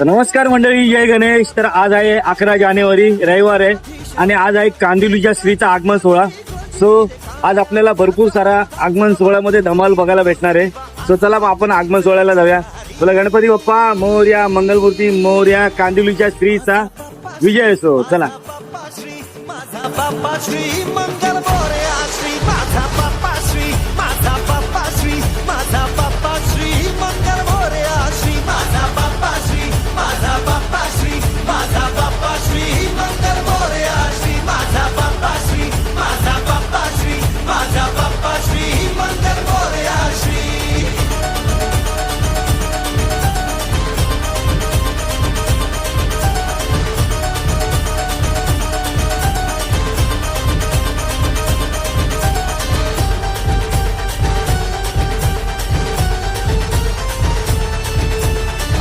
नमस्कार मंडळी, जय गणेश. तर आज आहे 11 जानेवारी, रविवार आहे आणि आज आहे कांदिवलीच्या श्रीचा आगमन सोहळा. सो आज आपल्याला भरपूर सारा आगमन सोहळ्यामध्ये धमाल बघायला भेटणार आहे. सो चला मग आपण आगमन सोहळ्याला जाऊया. तुला गणपती बाप्पा मोरया, मंगलमूर्ती मोरया, कांदिवलीच्या श्रीचा विजय असो. चला. बाप्पा श्री मंगल मोरया श्री माझा बाप्पा